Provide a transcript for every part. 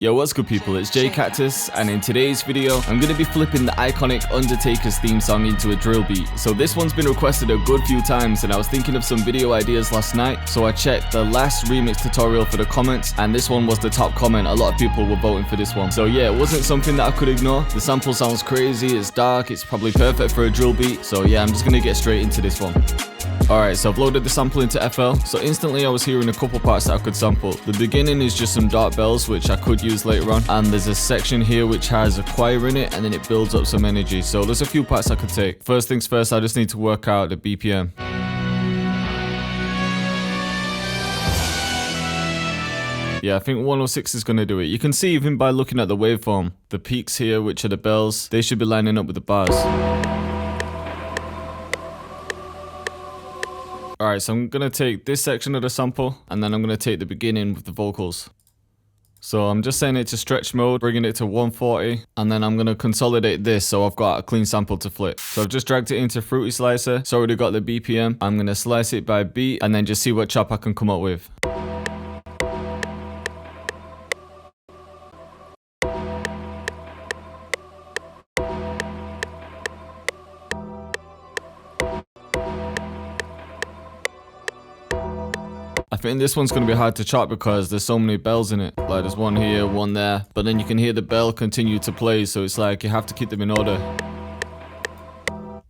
Yo, what's good people, it's Cactus, and in today's video, I'm going to be flipping the iconic Undertaker's theme song into a drill beat. So this one's been requested a good few times, and I was thinking of some video ideas last night, so I checked the last remix tutorial for the comments, and this one was the top comment. A lot of people were voting for this one. So yeah, it wasn't something that I could ignore. The sample sounds crazy, it's dark, it's probably perfect for a drill beat, so yeah, I'm just going to get straight into this one. Alright, so I've loaded the sample into FL, so instantly I was hearing a couple parts that I could sample. The beginning is just some dark bells, which I could use later on, and there's a section here which has a choir in it, and then it builds up some energy, so there's a few parts I could take. First things first, I just need to work out the BPM. Yeah, I think 106 is going to do it. You can see even by looking at the waveform, the peaks here, which are the bells, they should be lining up with the bars. Alright, so I'm going to take this section of the sample, and then I'm going to take the beginning with the vocals. So I'm just setting it to stretch mode, bringing it to 140, and then I'm going to consolidate this so I've got a clean sample to flip. So I've just dragged it into Fruity Slicer, it's already got the BPM. I'm going to slice it by beat, and then just see what chop I can come up with. I think this one's going to be hard to chop because there's so many bells in it. Like there's one here, one there, but then you can hear the bell continue to play, so it's like you have to keep them in order.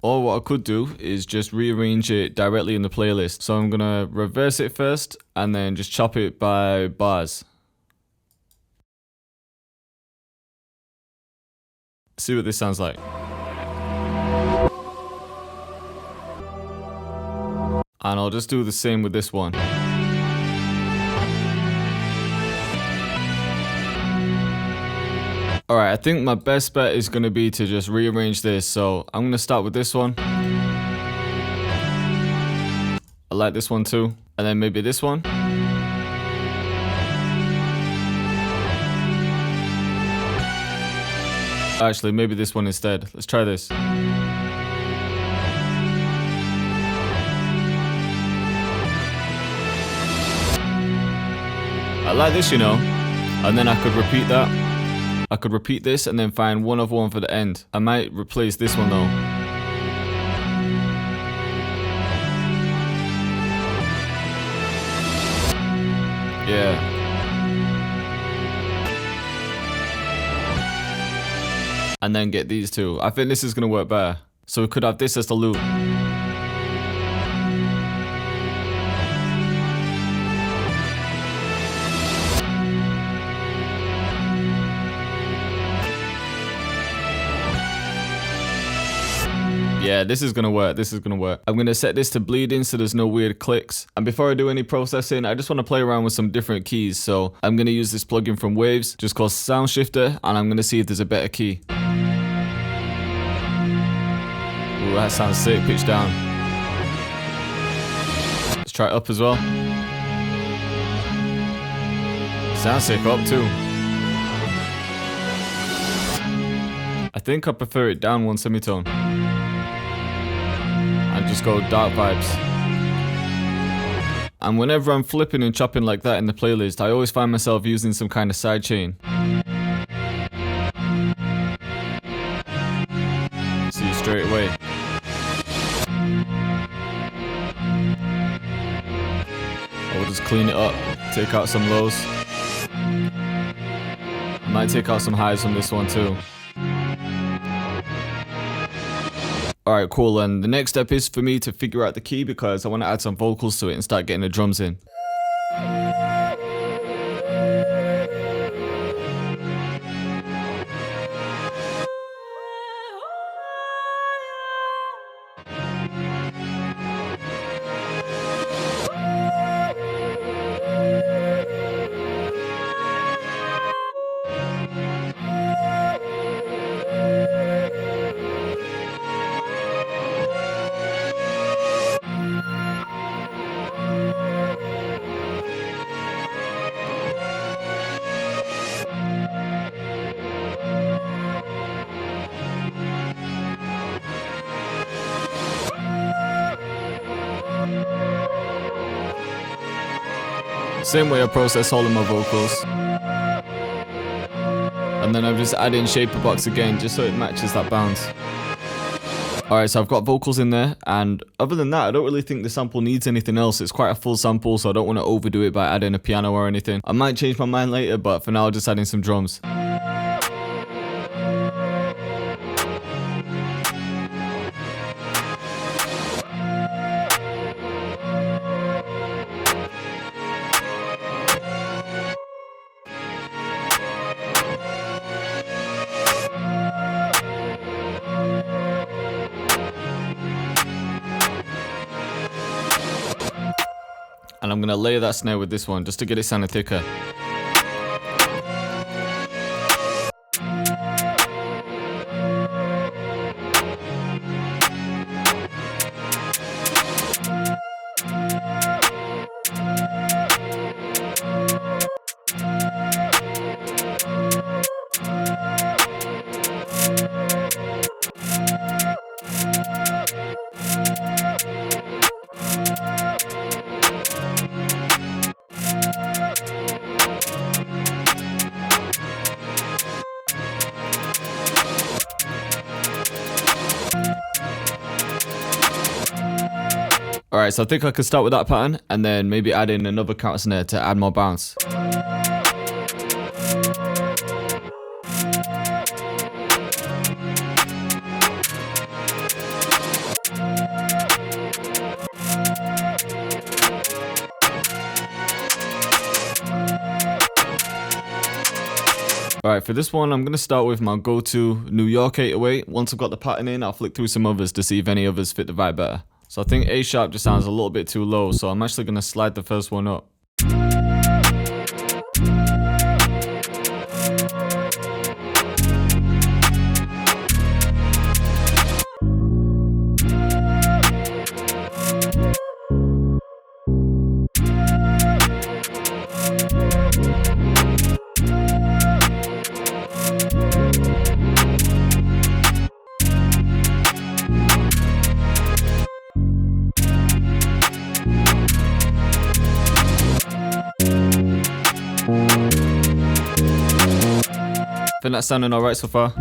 Or what I could do is just rearrange it directly in the playlist. So I'm going to reverse it first and then just chop it by bars. See what this sounds like. And I'll just do the same with this one. Alright, I think my best bet is going to be to just rearrange this. So I'm going to start with this one. I like this one too. And then maybe this one. Actually, maybe this one instead. Let's try this. I like this, you know. And then I could repeat that. I could repeat this and then find one other one for the end. I might replace this one though. Yeah. And then get these two. I think this is going to work better. So we could have this as the loop. Yeah, this is gonna work, this is gonna work. I'm gonna set this to bleeding so there's no weird clicks. And before I do any processing, I just wanna play around with some different keys. So I'm gonna use this plugin from Waves, just called Sound Shifter, and I'm gonna see if there's a better key. Ooh, that sounds sick, pitch down. Let's try it up as well. Sounds sick up too. I think I prefer it down one semitone. And just go dark vibes. And whenever I'm flipping and chopping like that in the playlist, I always find myself using some kind of sidechain. See straight away. I'll just clean it up, take out some lows. I might take out some highs from this one too. Alright, cool, and the next step is for me to figure out the key because I want to add some vocals to it and start getting the drums in. Same way I process all of my vocals. And then I'm just adding shaper box again, just so it matches that bounce. Alright, so I've got vocals in there, and other than that, I don't really think the sample needs anything else. It's quite a full sample, so I don't want to overdo it by adding a piano or anything. I might change my mind later, but for now, I'll just add in some drums. And I'm going to layer that snare with this one just to get it sounding thicker. Alright, so I think I could start with that pattern and then maybe add in another counter snare to add more bounce. Alright, for this one, I'm going to start with my go-to New York 808. Once I've got the pattern in, I'll flick through some others to see if any others fit the vibe better. So I think A sharp just sounds a little bit too low, so I'm actually going to slide the first one up. I think that's sounding alright so far.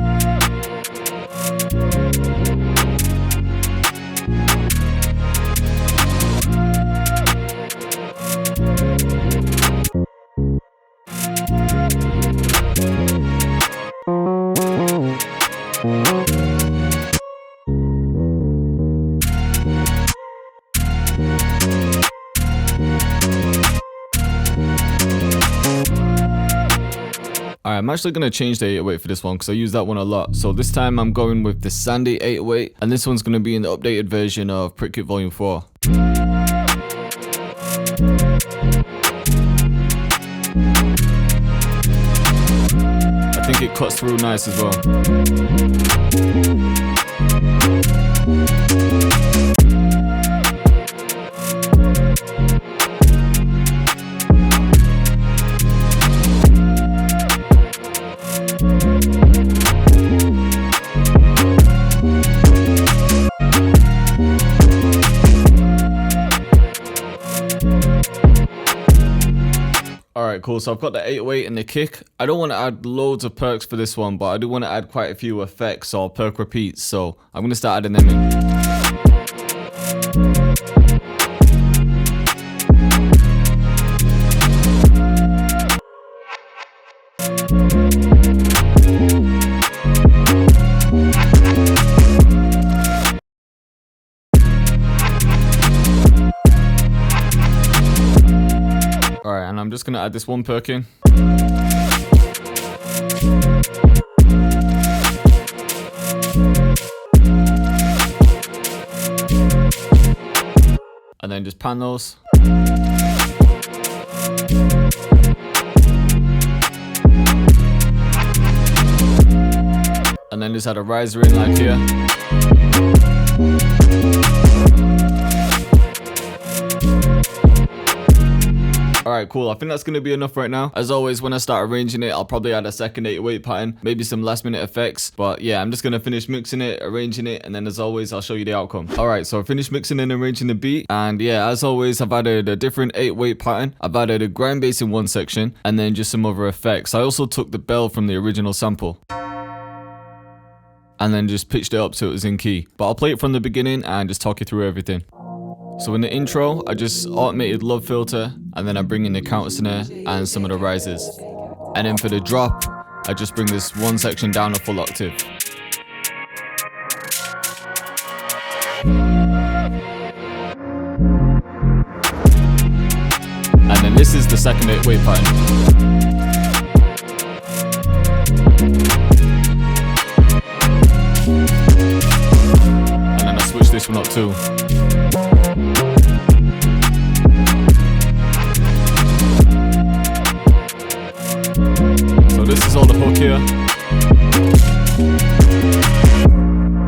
Alright, I'm actually going to change the 808 for this one because I use that one a lot. So this time I'm going with the Sandy 808, and this one's going to be in the updated version of Percs Volume 4. I think it cuts through nice as well. Alright, cool. So I've got the 808 and the kick. I don't want to add loads of perks for this one, but I do want to add quite a few effects or perk repeats. So I'm going to start adding them in. Alright, and I'm just going to add this one perk in. And then just pan those. And then just add a riser in like here. Alright, cool. I think that's gonna be enough right now. As always, when I start arranging it, I'll probably add a second 808 pattern, maybe some last minute effects. But yeah, I'm just gonna finish mixing it, arranging it, and then as always, I'll show you the outcome. Alright, so I finished mixing and arranging the beat, and yeah, as always, I've added a different 808 pattern. I've added a grind bass in one section, and then just some other effects. I also took the bell from the original sample and then just pitched it up so it was in key. But I'll play it from the beginning and just talk you through everything. So in the intro, I just automated love filter, and then I bring in the counter snare and some of the rises. And then for the drop, I just bring this one section down a full octave. And then this is the second 808 pattern. This one up too. So this is all the hook here,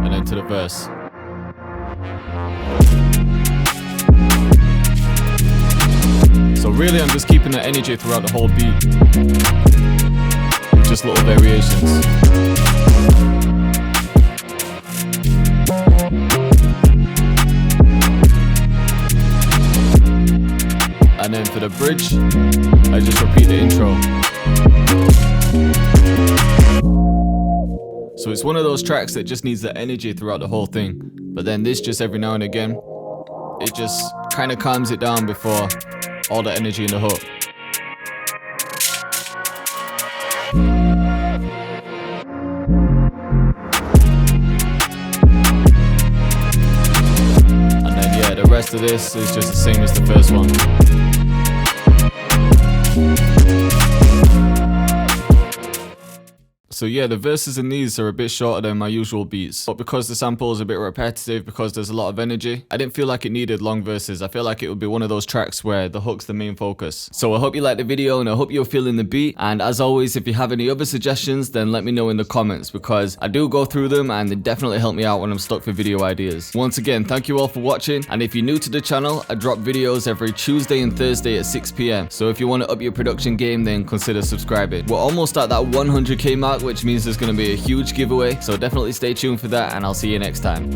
and then to the verse. So really I'm just keeping the energy throughout the whole beat with just little variations. And then for the bridge, I just repeat the intro. So it's one of those tracks that just needs the energy throughout the whole thing. But then this just every now and again, it just kind of calms it down before all the energy in the hook. And then yeah, the rest of this is just the same as the first one. So yeah, the verses in these are a bit shorter than my usual beats, but because the sample is a bit repetitive, because there's a lot of energy, I didn't feel like it needed long verses. I feel like it would be one of those tracks where the hook's the main focus. So I hope you liked the video, and I hope you're feeling the beat. And as always, if you have any other suggestions, then let me know in the comments, because I do go through them and they definitely help me out when I'm stuck for video ideas. Once again, thank you all for watching, and if you're new to the channel, I drop videos every Tuesday and Thursday at 6 PM. So if you want to up your production game, then consider subscribing. We're almost at that 100k mark, which means there's going to be a huge giveaway, so definitely stay tuned for that, and I'll see you next time.